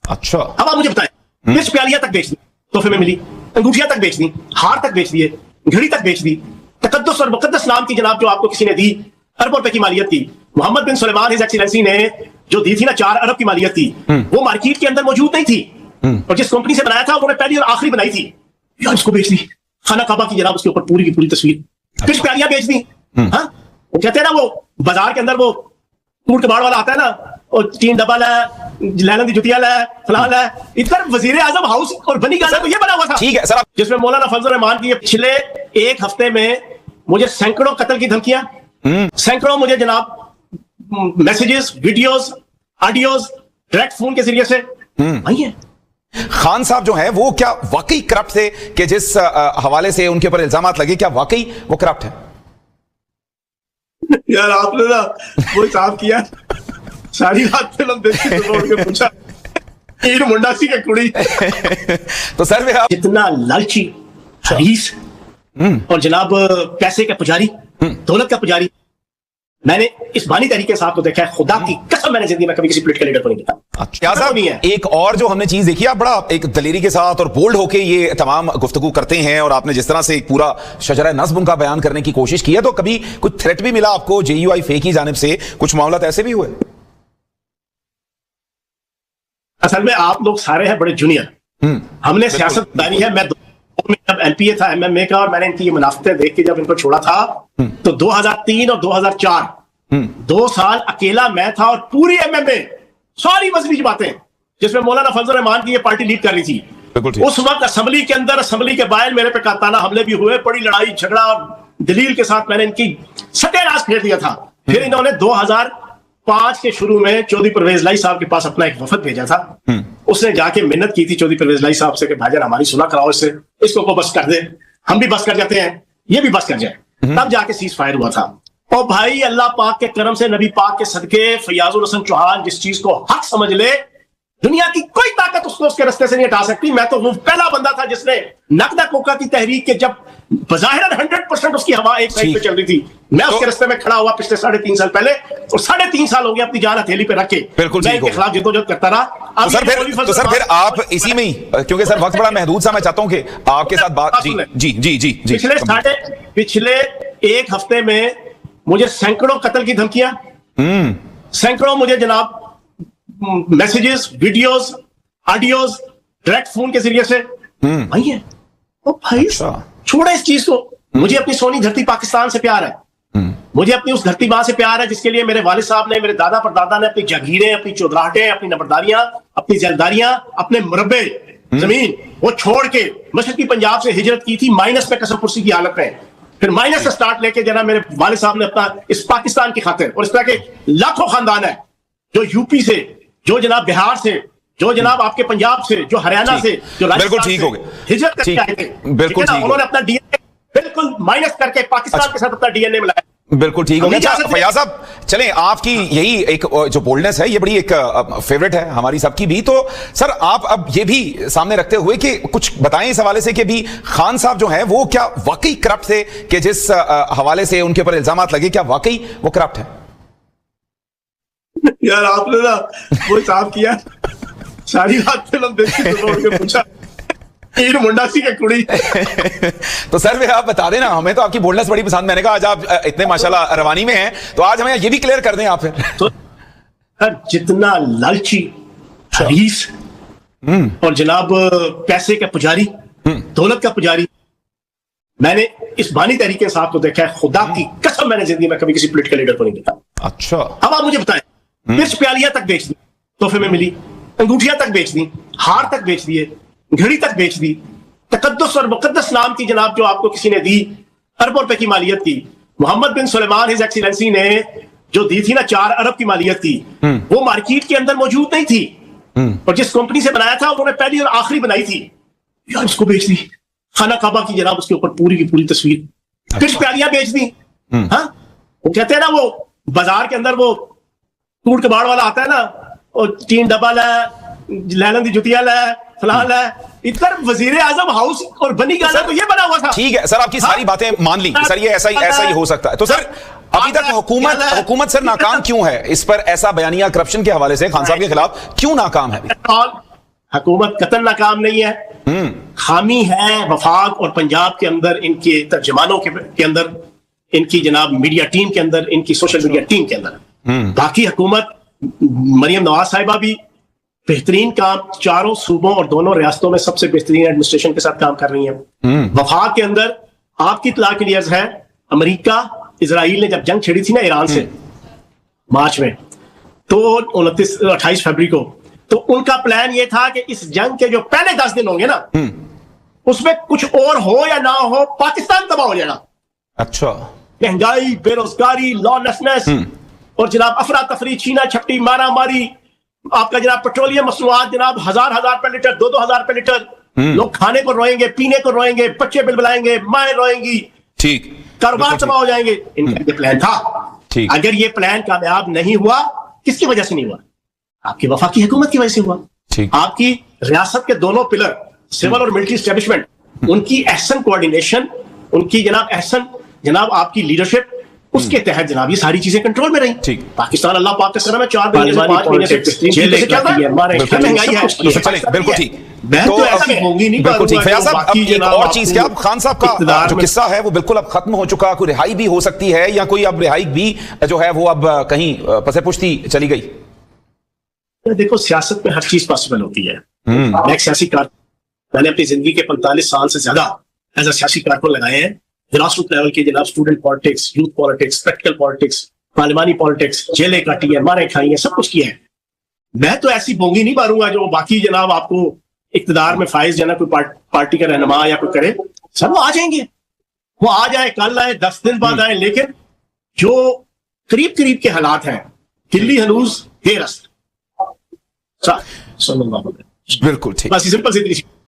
अच्छा, अब आप मुझे बताएं, मिर्च प्यालियां तक बेच दी, तोहफे में मिली, अंगूठियां तक बेच दी, हार तक बेच दिए, घड़ी तक बेच दी, तकद्दुस और मुकद्दस नाम की जनाब जो आपको किसी ने दी, अरबों रुपए की मालियत की। मोहम्मद बिन सुलेमान हिज एक्सीलेंसी ने जो दी थी ना 4 अरब की मालियत थी, वो मार्केट के अंदर मौजूद नहीं थी, और जिस कंपनी से बनाया था उन्होंने पहली और आखिरी बनाई थी, यार इसको बेच दी। खाना काबा की जनाब उसके ऊपर पूरी की पूरी तस्वीर, फिर प्यालियां बेच दी। हाँ, वो कहते हैं ना, वो बाजार के अंदर वो कूट कबाड़ वाला आता है ना, और 3 डब्बा ला, लैलन दी जुतिया ला, फलां ला, इधर वजीर आजम हाउस और बनी गाना तो ये बना हुआ था। ठीक है सर, जिसमें मौलाना फजल रहमान की पिछले एक हफ्ते में मुझे सैकड़ों कत्ल की धमकियां, सैकड़ों मुझे जनाब messages, videos, audios direct phone के जरिए से आई है। खान साहब जो है वो क्या वाकई करप्ट थे कि जिस हवाले से उनके ऊपर इल्जामात लगे, क्या वाकई वो करप्ट है? यार आपने ना वो साफ किया, सारी रात फिल्म देखी तो उनके पूछा इन मुंडासी के कुड़ी तो सर वे आप जितना लालची, हरीस और जनाब पैसे का पुजारी, दौलत का पुजारी, मैंने इस बानी तरीके साहब को देखा है, खुदा की कसम मैंने जिंदगी में कभी किसी पॉलिटिकल लीडर को नहीं देखा। क्या साहब, एक और जो हमने चीज देखी, आप बड़ा एक दलेरी के साथ और बोल्ड होके ये तमाम गुफ्तगू करते हैं, और आपने जिस तरह से एक पूरा शजरा नस्ब उनका बयान करने की कोशिश की है, तो कभी कुछ थ्रेट भी मिला आपको JUI फे की जानिब से? कुछ मामला ऐसे भी हुए? असल में आप लोग सारे हैं बड़े जूनियर, हमने सियासतदानी है। मैं जब LPA था MMA का, और मैंने इनकी ये मुनाफितें देख के जब इनको छोड़ा था तो 2003 और 2004 2 साल अकेला मैं था, और पूरी MMA सारी मजलिस बातें जिसमें मौलाना फजल रहमान की ये पार्टी लीड कर रही थी। उस वक्त असेंबली के अंदर, असेंबली के बाहर मेरे पे काताना हमले भी हुए, बड़ी लड़ाई झगड़ा और दलील के साथ मैंने इनकी सत्यानाश फेर दिया था। फिर इन्होंने 2005 के शुरू में चौधरी परवेज लाई साहब के पास अपना एक वफद भेजा था। उसने जाके मिन्नत की थी चौधरी परवेज लाई साहब से कि भाईजान हमारी सुलह कराओ, इसको को बस कर दे, हम भी बस कर जाते हैं, ये भी बस कर जाए। तब जाके सीज फायर हुआ था। और भाई अल्लाह पाक के करम से, नबी पाक के सदके, फैयाजुल हसन चौहान जिस चीज को हक समझ ले, दुनिया की कोई ताकत उसको उसके रास्ते से नहीं हटा सकती। मैं तो वो पहला बंदा था जिसने नकदा कोका की तहरीक के, जब बज़ाहिर 100% उसकी हवा एक साइड पे चल रही थी, मैं उसके रास्ते में खड़ा हुआ पिछले 3.5 साल पहले, और 3.5 साल हो गया अपनी जान हथेली पे रख के मैं इनके खिलाफ जद्दोजहद करता रहा। तो सर फिर आप इसी में ही, क्योंकि सर वक्त बड़ा महदूद सा, मैं चाहता हूं कि आपके साथ बात जी पिछले एक हफ्ते में मुझे सैकड़ों कत्ल की धमकियां, सैकड़ों मुझे जनाब messages, videos, audios direct phone के जरिए से आई है। ओ भाई छोड़े इस चीज को, मुझे अपनी सोनी धरती पाकिस्तान से प्यार है, मुझे अपनी उस धरती मां से प्यार है जिसके लिए मेरे वालिद साहब ने, मेरे दादा परदादा ने अपनी जागीरें, अपनी चौधराहटें, अपनी नंबरदारियां, अपनी जैलदारियां, अपने मुरब्बे जमीन वो छोड़ के मशरकी पंजाब से हिजरत की थी, माइनस में कसम पुरसी की हालत में। फिर माइनस से स्टार्ट लेके जना मेरे वालिद साहब ने अपना इस पाकिस्तान की खातिर, और इस तरह के लाखों खानदान है जो यूपी से, जो जनाब बिहार से, जो जनाब आपके पंजाब से, जो हरियाणा से, जो बिल्कुल ठीक हो गए, हिजरत करके आए थे, बिल्कुल उन्होंने अपना DNA बिल्कुल माइनस करके पाकिस्तान के साथ अपना DNA मिलाया। बिल्कुल ठीक हो गया। फयाज साहब चलें, आपकी यही एक जो बोल्डनेस है, ये बड़ी एक फेवरेट है हमारी सबकी भी। तो सर आप अब ये भी सामने रखते हुए कि कुछ बताएं इस हवाले से कि भी खान साहब जो है वो क्या वाकई करप्ट थे कि जिस हवाले से उनके ऊपर इल्जामात लगे, क्या वाकई वो करप्ट है? यार आपने ना वो साफ किया, सारी रात फिल्म देखी तो उनके पूछा इन मुंडासी के कुड़ी तो सर वे आप बता देना, हमें तो आपकी बोल्डनेस बड़ी पसंद। मैंने कहा आज आप इतने माशाल्लाह रवानी में हैं, तो आज हमें ये भी क्लियर कर दें आप फिर। तो जितना लालची, हरीस और जनाब पैसे का पुजारी, दौलत का पुजारी, मैंने इस बानी तरीके साहब को देखा है, खुदा की कसम मैंने जिंदगी में कभी किसी पॉलिटिकल लीडर को नहीं देखा। अच्छा, अब आप मुझे बताएं, मिर्च प्यालियां तक बेच दी, तोहफे में मिली, अंगूठियां तक बेच दी, हार तक बेच दिए, घड़ी तक बेच दी, तकद्दुस और मुकद्दस नाम की जनाब जो आपको किसी ने दी, अरबों रुपए की मालियत की। मोहम्मद बिन सुलेमान हिज एक्सीलेंसी ने जो दी थी ना 4 अरब की मालियत थी, वो मार्केट के अंदर मौजूद नहीं थी, और जिस कंपनी से बनाया था उन्होंने पहली और आखिरी बनाई थी, यार इसको बेच दी। खाना काबा की जनाब उसके ऊपर पूरी की पूरी तस्वीर, फिर प्यालियां बेच दी। हाँ, वो कहते हैं ना, वो बाजार के अंदर वो कूट कबाड़ वाला आता है ना, और 3 डब्बा ला, लैलन दी जुतिया ला, फलां ला, इधर वजीर आजम हाउस और बनी गाना तो ये बना हुआ था। ठीक है सर, आपकी सारी बातें मान ली सर, ये ऐसा ही हो सकता है। तो सर अभी तक हुकूमत सर नाकाम क्यों है? इस पर ऐसा बयानिया करप्शन के हवाले से खान साहब के खिलाफ क्यों नाकाम है? हुकूमत कतल नाकाम नहीं है, खामी है वफाक और पंजाब के अंदर इनके तर्जमानों के अंदर, इनकी जनाब मीडिया टीम के अंदर, इनकी सोशल मीडिया टीम के अंदर। बाकी हुकूमत मरियम नवाज साहिबा भी बेहतरीन काम चारों सूबों और दोनों रियासतों में सबसे बेहतरीन एडमिनिस्ट्रेशन के साथ काम कर रही है। वफाक के अंदर आपकी इत्तला के लिए अर्ज है, अमेरिका इजराइल ने जब जंग छेड़ी थी ना ईरान से मार्च में, तो 28 फरवरी को, तो उनका प्लान ये था कि इस जंग के जो पहले 10 दिन होंगे ना, उसमें कुछ और हो या ना हो, पाकिस्तान तबाह हो जाएगा। अच्छा। महंगाई, बेरोजगारी, लॉलेसनेस और जनाब अफरा तफरी, छीना छपटी, मारा मारी, आपका जनाब पेट्रोलियम मसनूआत जनाब हजार रुपए लीटर, 2,000 रुपए लीटर, लोग खाने को रोएंगे, पीने को रोएंगे, बच्चे बिलबिलाएंगे, माएं रोएंगी, ठीक, कारोबार तबाह हो जाएंगे। इनका ये प्लान था। अगर ये प्लान कामयाब नहीं हुआ, किसकी वजह से नहीं हुआ? आपकी वफाकी हुकूमत की वजह से हुआ। आपकी रियासत के दोनों पिलर, सिविल और मिलिट्री एस्टेब्लिशमेंट, उनकी एहसन कोऑर्डिनेशन, उनकी जनाब आपकी लीडरशिप, उसके तहत जनाब ये सारी चीजें कंट्रोल में रही। ठीक, पाकिस्तान अल्लाह पाक का करम है, 4 महीने से 5 महीने से जेल से क्या था, महंगाई है। बिल्कुल ठीक, तो ऐसी होंगी नहीं। बिल्कुल ठीक। फयाज साहब, अब एक और चीज, क्या खान साहब का जो किस्सा है वो बिल्कुल अब खत्म हो चुका, कोई रिहाई भी हो सकती है या कोई अब रिहाई भी जो है वो अब कहीं पसे पुश्ती चली गई? देखो, सियासत में हर चीज पॉसिबल होती है। मैं एक सियासी मैंने अपनी जिंदगी के 45 साल से ज्यादा एज अ सियासी कारकुन लगाए हैं, ग्रासरूट लेवल के, जनाब student politics, youth politics, practical politics, पार्लिमानी पॉलिटिक्स, जेलें काटी है, मारें खाई है, सब कुछ किया है। मैं तो ऐसी बोंगी नहीं मारूंगा जो बाकी जनाब आपको इक्तदार में फाइज जना कोई पार्टी का रहनुमा या कोई करे, सर वो आ जाएंगे, वो आ जाए, कल आए, 10 दिन बाद आए, लेकिन जो करीब करीब के हालात हैं, दिल्ली हनूज देरस्त, बिल्कुल ठीक, बस सिंपल सी